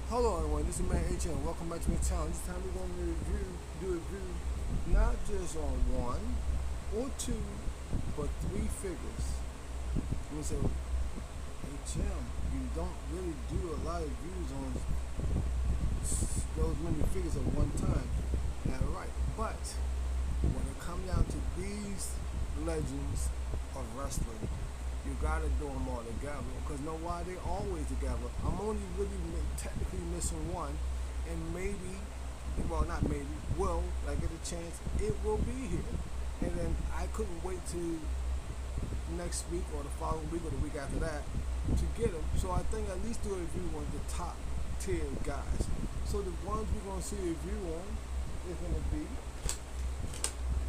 Hello everyone, this is Man HM. Welcome back to my channel. This time we're going to do a review not just on one or two, but three figures. And so, HM, you don't really do a lot of views on those many figures at one time. That's right. But when it comes down to these legends of wrestling, you gotta do them all together because know why they always together. I'm only really technically missing one, and maybe, well not maybe, will I get a chance? It will be here, and then I couldn't wait to next week or the following week or the week after that to get them. So I think at least do a review on the top tier guys. So the ones we're gonna see a review on is gonna be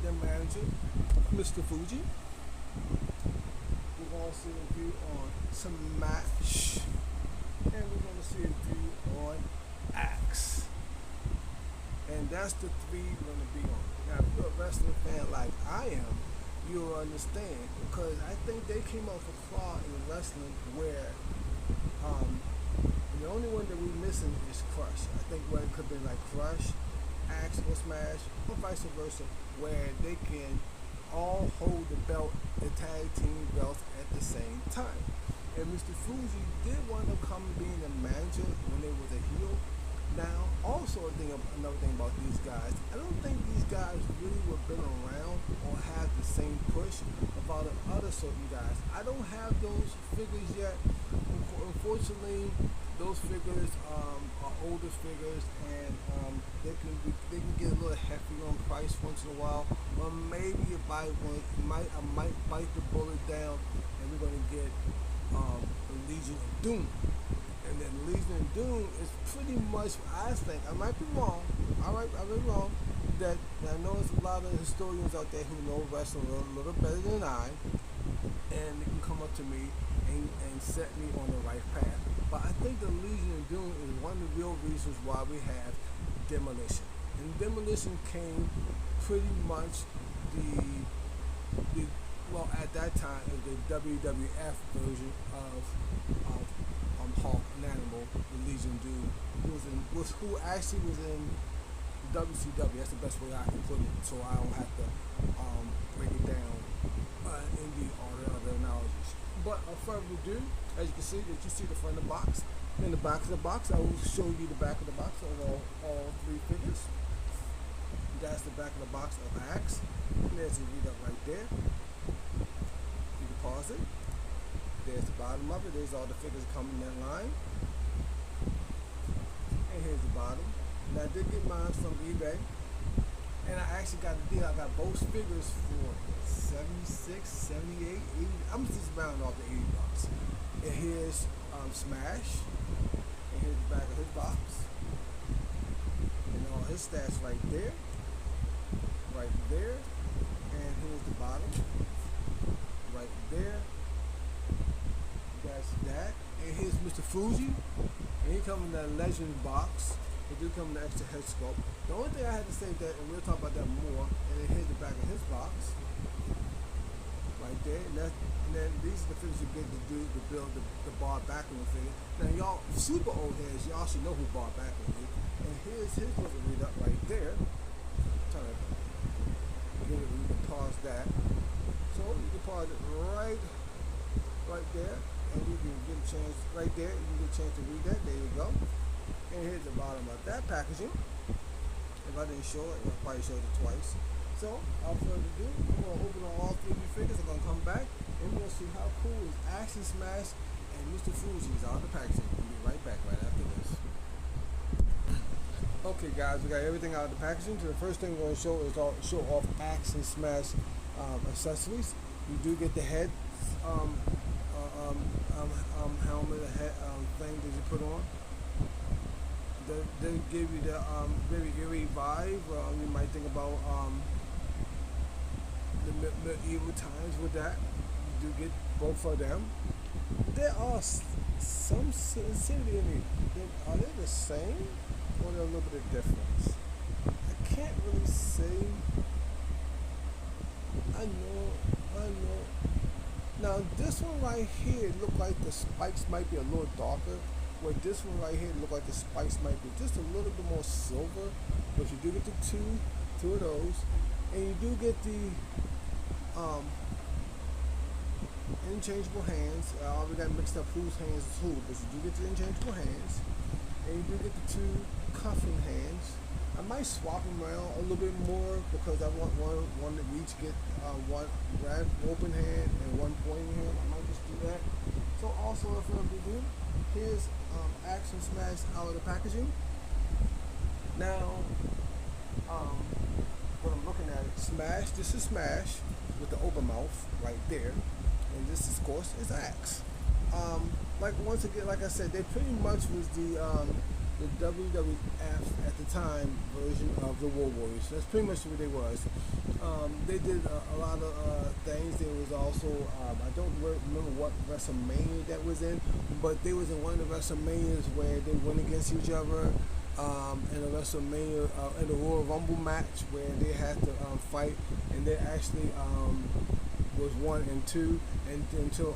the manager, Mr. Fuji. We're going to see a review on Smash, and we're going to see a review on Axe. And that's the three we're going to be on. Now, if you're a wrestling fan like I am, you'll understand because I think they came up with a flaw in wrestling where the only one that we're missing is Crush. I think where it could be like Crush, Axe, or Smash, or vice versa, where they can all hold the belt, the tag team belts at the same time. And Mr. Fuji did want to come being a manager when they was a heel. Now, also another thing about these guys, I don't think these guys really were been around or have the same push about the other certain guys. I don't have those figures yet. Unfortunately, those figures are older figures, and they can get a little hefty on price once in a while. Or maybe if I might bite the bullet down, and we're gonna get the Legion of Doom. And then Legion of Doom is pretty much, I think, I might be wrong. I'll be wrong. That I know there's a lot of historians out there who know wrestling a little better than I, and they can come up to me and set me on the right path. But I think the Legion of Doom is one of the real reasons why we have Demolition. And Demolition came pretty much well at that time it was the WWF version of Hulk and Animal, the Legion of Doom, who actually was in WCW. That's the best way I can put it, so I don't have to break it down in all the other analogies. But further ado, as you can see, you see the front of the box. In the back of the box, I will show you the back of the box of all three figures. That's the back of the box of Axe. And there's a read up right there. You can pause it. There's the bottom of it. There's all the figures coming in that line. And here's the bottom. Now I did get mine from eBay. And I actually got a deal. I got both figures for 76, 78, 80. I'm just rounding off the 80 bucks. And here's Smash. And here's the back of his box. And all his stats right there. Right there. And here's the bottom. Right there. That's that. And here's Mr. Fuji. And he comes in that legend box. It do come in the extra head sculpt. The only thing I had to say that, and we'll talk about that more, and then here's the back of his box. Right there. And then these are the figures you get to build the Bar Backlund figure. Now y'all super old heads, y'all should know who Bar Backlund is. And here's his little read up right there. Trying to get it, you can pause that. So you can pause it right there. And you can get a chance right there, you can get a chance to read that. There you go. And here's the bottom of that packaging. If I didn't show it, I'll probably show it twice. So, without further ado, we're going to open on all three figures. I'm going to come back and we're going to see how cool is Action Smash and Mr. Fuji's out of the packaging. We'll be right back right after this. Okay guys, we got everything out of the packaging. So the first thing we're going to show is show off Action Smash accessories. You do get the head helmet, head thing that you put on. They give you the very eerie vibe. You might think about the medieval times with that. You do get both of them. There are some sincerity in it. Are they the same or they're a little bit of difference? I can't really say. I know. Now this one right here look like the spikes might be a little darker Where this one right here look like the spikes might be just a little bit more silver, but you do get the two of those, and you do get the um, interchangeable hands. I already got mixed up whose hands is who, but you do get the interchangeable hands, and you do get the two cuffing hands. I might swap them around a little bit more because I want one to each get one grab open hand and one pointing hand. I might just do that. So also if I'm going to do, here's Action Smash out of the packaging. Now, when I'm looking at it, Smash, this is Smash with the open mouth right there. And this, of course, is Axe. Like once again, like I said, they pretty much was the WWF at the time version of the War Warriors. That's pretty much what they was. They did a lot of things. There was also, I don't remember what WrestleMania that was in, but they was in one of the WrestleManias where they went against each other in a WrestleMania, in the Royal Rumble match where they had to fight, and they actually was 1 and 2, and until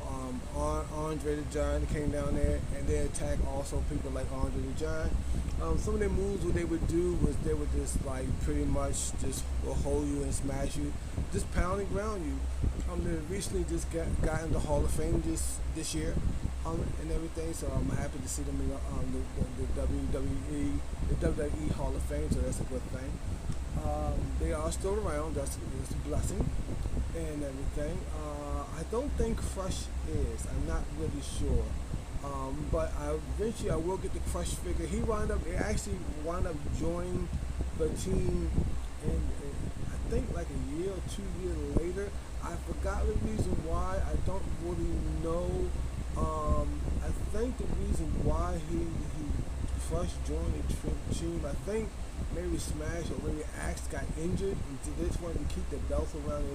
Andre the Giant came down there, and they attacked also people like Andre the Giant. Some of their moves, what they would do was they would just like pretty much just hold you and smash you, just pound and ground you. They recently just got into Hall of Fame this year, and everything. So I'm happy to see them in the WWE Hall of Fame. So that's a good thing. They are still around. That's a blessing and everything. I don't think Crush is. I'm not really sure. But eventually I will get the Crush figure. He actually wound up joining the team in I think like a year or 2 years later. I forgot the reason why. I don't really know. I think the reason why he Crush joined the team, I think maybe Smash or maybe Axe got injured, and they just wanted to keep the belts around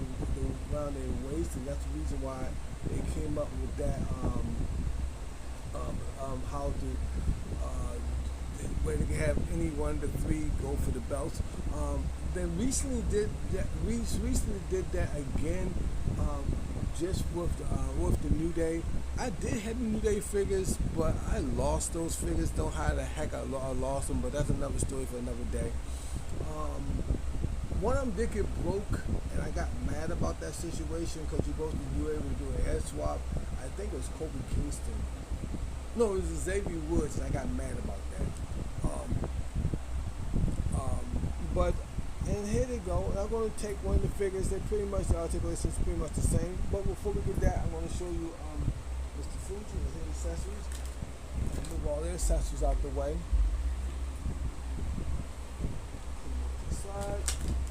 their waist, and that's the reason why they came up with that. How to where they can have any one of the three go for the belts. They recently did that again, just with the New Day. I did have the New Day figures, but I lost those figures. Don't know how the heck I lost them, but that's another story for another day. One of them did get broke, and I got mad about that situation because you're supposed to be able to do an head swap. I think it was Kobe Kingston. No, it was Xavier Woods, and I got mad about that. And here they go. I'm going to take one of the figures. They pretty much, the articulation is pretty much the same. But before we get that, I'm going to show you Mr. Fuji and his accessories. Move all their accessories out the way.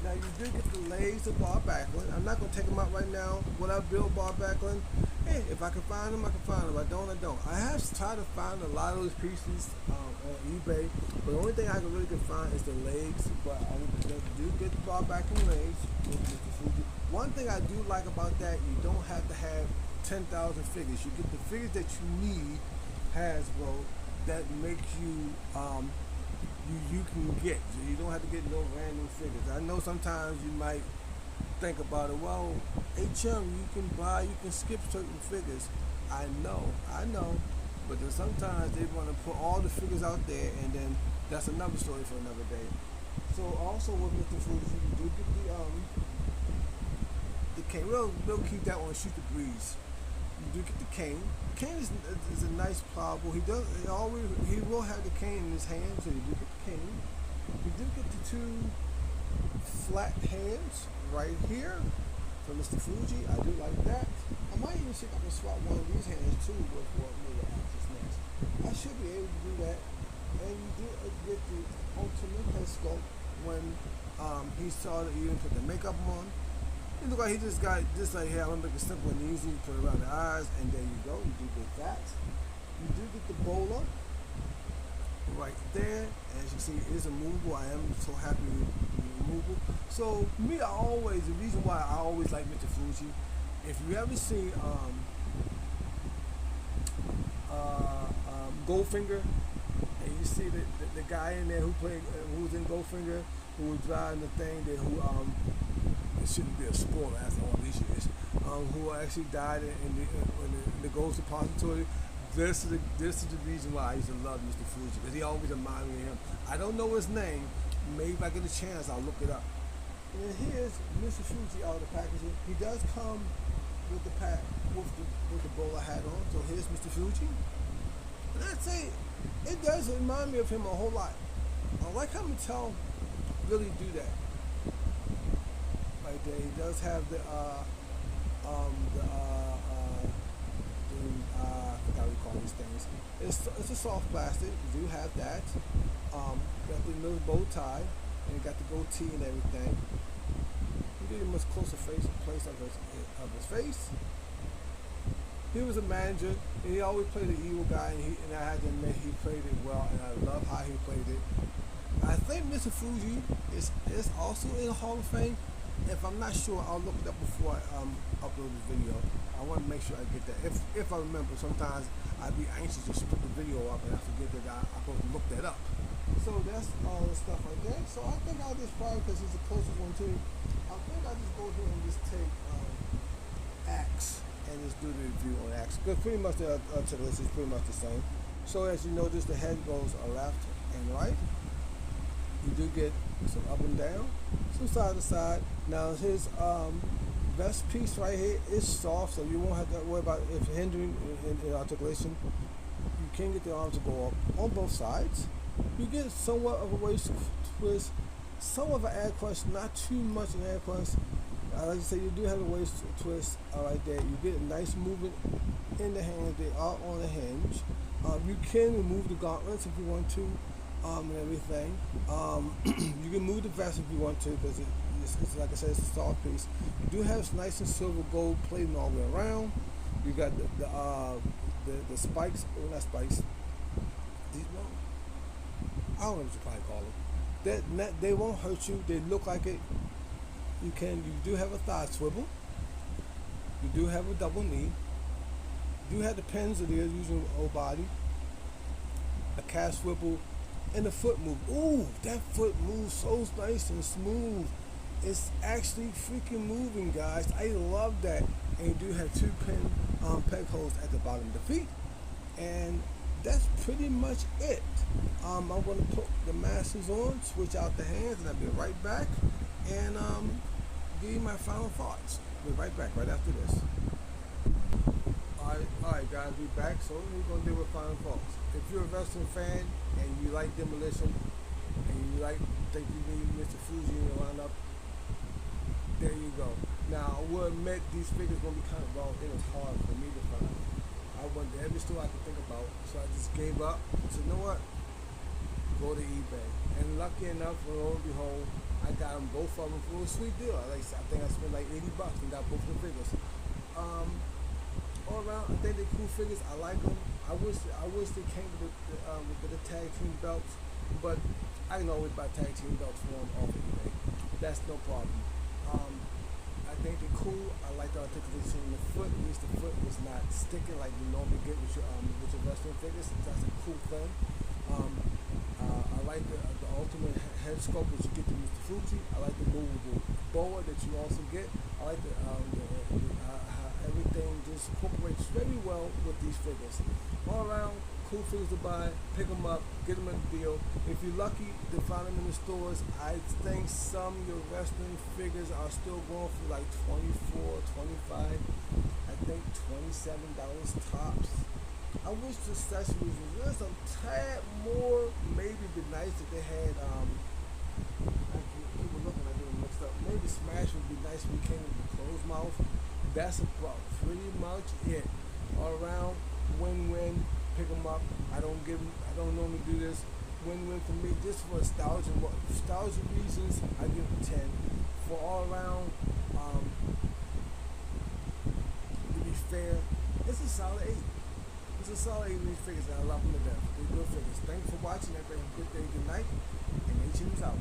Now you do get the legs of Bob Backlund. I'm not going to take them out right now. Will I build Bob Backlund? Hey, if I can find them, I can find them. If I don't, I don't. I have tried to find a lot of those pieces on eBay, but the only thing I can really find is the legs. But I do get the Bob Backlund legs. One thing I do like about that, you don't have to have 10,000 figures. You get the figures that you need, Hasbro, that make you you can get. So you don't have to get no random figures. I know sometimes you might think about it, well, HM, you can skip certain figures. I know, but then sometimes they want to put all the figures out there, and then that's another story for another day. So also with Mr. Fuji, you do get the cane. We'll keep that one, Shoot the Breeze. You do get the cane. The cane is a nice pliable. He will have the cane in his hand, so you do get the cane. You do get the two flat hands right here for Mr. Fuji. I do like that. I might even see if I can swap one of these hands too with what maybe Axis next. I should be able to do that. And you do get the ultimate head sculpt when he started even put the makeup on. It look like he just got just like here. I'm gonna make it simple and easy. Put it around the eyes, and there you go. You do get that. You do get the bowler right there. As you see, it is immovable. I am so happy with the removal. So me, the reason why I always like Mr. Fuji, if you ever see Goldfinger, and you see the guy in there who was in Goldfinger, who was driving the thing, it shouldn't be a spoiler after all these years, who actually died in the Ghost Depository. This is the reason why I used to love Mr. Fuji, because he always reminded me of him. I don't know his name. Maybe if I get a chance, I'll look it up. And here's Mr. Fuji out of the packaging. He does come with the pack with the bowler hat on. So here's Mr. Fuji. And I'd say it does remind me of him a whole lot. I like how Mattel really do that. Right there, he does have the I forgot what we call these things. It's a soft plastic. You do have that. Got the little bow tie, and you got the goatee and everything. He did a much closer place of his face. He was a manager, and he always played the evil guy, and I had to admit he played it well, and I love how he played it. I think Mr. Fuji is also in the Hall of Fame. If I'm not sure, I'll look it up before I upload the video. I want to make sure I get that. If I remember, sometimes I'd be anxious to put the video up and I forget that I'm supposed to look that up. So that's all the stuff like that. So I think I'll just probably, because it's the closest one to, I think I'll just go here and just take Axe and just do the review on Axe. Because pretty much the articulation is pretty much the same. So as you notice, the head goes left and right. You do get some up and down, some side to side. Now his vest piece right here is soft, so you won't have to worry about if hindering in articulation. You can get the arms to go up on both sides. You get somewhat of a waist twist, somewhat of an air crush, not too much an air crush. Like I say, you do have a waist twist right there. You get a nice movement in the hands. They are on a hinge. You can remove the gauntlets if you want to. And everything. You can move the vest if you want to, because it's like I said, it's a soft piece. You do have nice and silver gold plating all the way around. You got the spikes, well, not spikes. These, well, I don't know what you probably call them. They won't hurt you. They look like it. You do have a thigh swivel. You do have a double knee. You do have the pins that they're using whole body. A calf swivel. And the foot move. Ooh, that foot moves so nice and smooth. It's actually freaking moving, guys. I love that. And you do have 2 peg holes at the bottom of the feet. And that's pretty much it. I'm going to put the masters on, switch out the hands, and I'll be right back. And give you my final thoughts. We'll be right back, right after this. Alright guys, we're back. So we're going to deal with final thoughts. If you're a wrestling fan and you like Demolition and you think you need Mr. Fuji in your lineup, there you go. Now I will admit these figures going to be kind of raw. It was hard for me to find. I went to every store I could think about, so I just gave up. I said, you know what? Go to eBay. And lucky enough, lo and behold, I got them, both of them, for a sweet deal. I think I spent like $80 and got both the figures. All around, I think they're cool figures. I like them. I wish they came with the tag team belts, but I can always buy tag team belts for them off of eBay. That's no problem. I think they're cool. I like the articulation in the foot. At least the foot is not sticking like you normally get with your wrestling figures. That's a cool thing. I like the ultimate head sculpt that you get to Mr. Fuji. I like the movable boa that you also get. I like everything just incorporates very well with these figures. All around, cool figures to buy. Pick them up, get them at a deal. If you're lucky to find them in the stores, I think some of your wrestling figures are still going for like $24, $25. I think $27 tops. I wish the accessories was just a tad more. Maybe it'd be nice if they had people looking at them mixed up. Maybe Smash would be nice if we came with a closed mouth. That's about pretty much it. All around, win-win. Pick them up. I don't normally do this. Win-win for me, just for nostalgia reasons. I give it 10. For all around, to be fair, it's a solid 8. It's a solid 8 of these figures, and I love them to death. They're good figures. Thanks for watching. Everybody have a good day, good night, and H is out.